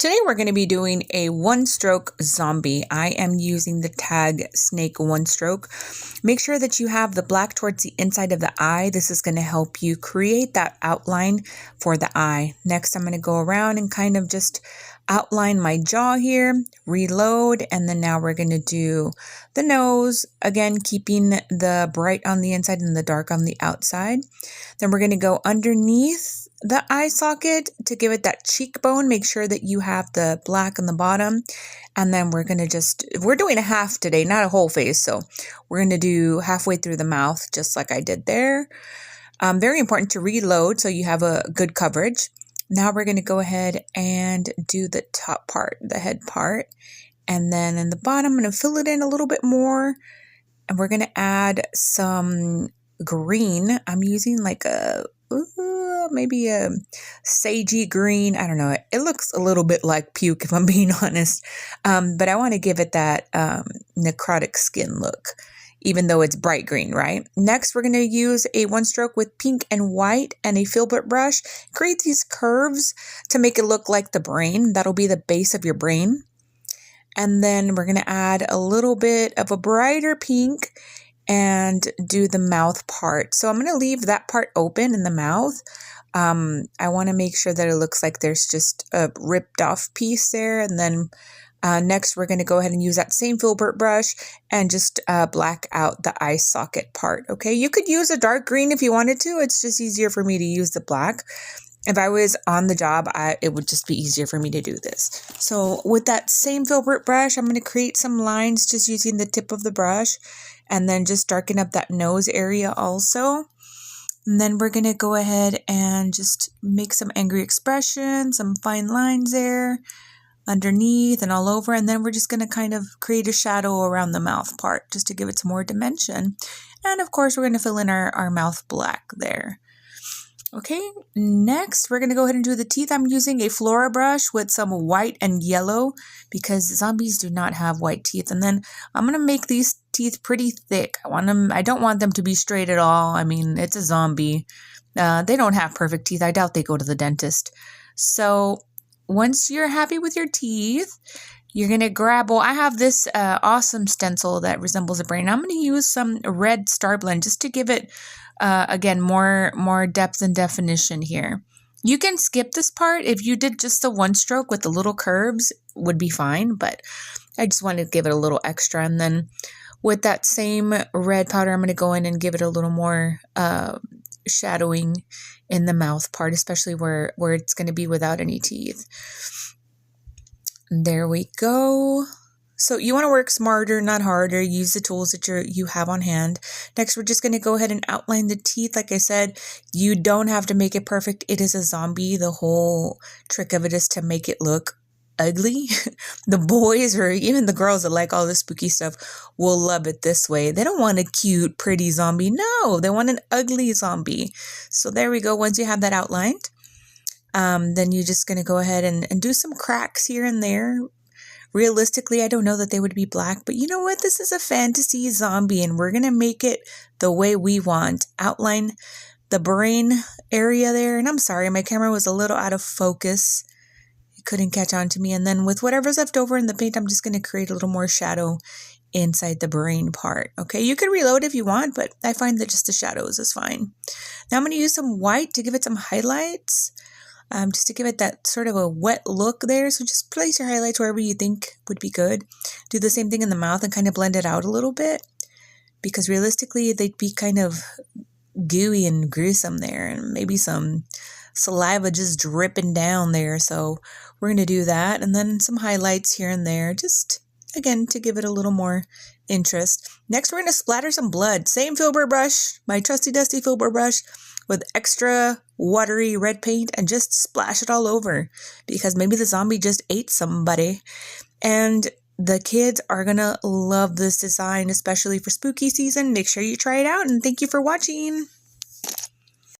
Today we're going to be doing a one-stroke zombie. I am using the Tag Snake one-stroke. Make sure that you have the black towards the inside of the eye. This is going to help you create that outline for the eye. Next, I'm going to go around and kind of just outline my jaw here, reload, and then now we're going to do the nose, again keeping the bright on the inside and the dark on the outside. Then we're going to go underneath the eye socket to give it that cheekbone. Make sure that you have the black on the bottom, and then we're going to we're doing a half today, not a whole face, so we're going to do halfway through the mouth just like I did there. Very important to reload so you have a good coverage. Now we're going to go ahead and do the top part, the head part. And then in the bottom, I'm going to fill it in a little bit more. And we're going to add some green. I'm using like maybe a sagey green. I don't know. It looks a little bit like puke if I'm being honest. But I want to give it that necrotic skin look, even though it's bright green, right? Next, we're going to use a one stroke with pink and white and a filbert brush. Create these curves to make it look like the brain. That'll be the base of your brain. And then we're going to add a little bit of a brighter pink and do the mouth part. So I'm going to leave that part open in the mouth. I want to make sure that it looks like there's just a ripped off piece there. And then next, we're going to go ahead and use that same filbert brush and just black out the eye socket part. Okay, you could use a dark green if you wanted to. It's just easier for me to use the black. If I was on the job, it would just be easier for me to do this. So with that same filbert brush, I'm going to create some lines just using the tip of the brush and then just darken up that nose area also. And then we're going to go ahead and just make some angry expressions, some fine lines there underneath and all over, and then we're just going to kind of create a shadow around the mouth part just to give it some more dimension. And of course, we're going to fill in our mouth black there. Okay, next we're going to go ahead and do the teeth. I'm using a Flora brush with some white and yellow because zombies do not have white teeth. And then I'm going to make these teeth pretty thick. I don't want them to be straight at all. I mean, it's a zombie. They don't have perfect teeth. I doubt they go to the dentist. So once you're happy with your teeth, you're going to grab, well, I have this awesome stencil that resembles a brain. I'm going to use some red Star Blend just to give it, again, more depth and definition here. You can skip this part. If you did just the one stroke with the little curves, would be fine, but I just wanted to give it a little extra. And then with that same red powder, I'm going to go in and give it a little more shadowing in the mouth part, especially where it's going to be without any teeth. There we go. So you want to work smarter, not harder. Use the tools that you have on hand. Next, we're just going to go ahead and outline the teeth. Like I said, you don't have to make it perfect. It is a zombie. The whole trick of it is to make it look ugly. The boys or even the girls that like all the spooky stuff will love it this way. They don't want a cute, pretty zombie. No, they want an ugly zombie. So there we go. Once you have that outlined, then you're just going to go ahead and do some cracks here and there. Realistically, I don't know that they would be black, but you know what? This is a fantasy zombie, and we're going to make it the way we want. Outline the brain area there. And I'm sorry, my camera was a little out of focus. It couldn't catch on to me. And then with whatever's left over in the paint, I'm just going to create a little more shadow inside the brain part. Okay, you can reload if you want, but I find that just the shadows is fine. Now I'm going to use some white to give it some highlights. Just to give it that sort of a wet look there. So just place your highlights wherever you think would be good. Do the same thing in the mouth and kind of blend it out a little bit, because realistically they'd be kind of gooey and gruesome there, and maybe some saliva just dripping down there. So we're going to do that, and then some highlights here and there, just again to give it a little more interest. Next, we're going to splatter some blood. Same filbert brush, my trusty dusty filbert brush, with extra watery red paint, and just splash it all over because maybe the zombie just ate somebody. And the kids are gonna love this design, especially for spooky season. Make sure you try it out, and thank you for watching.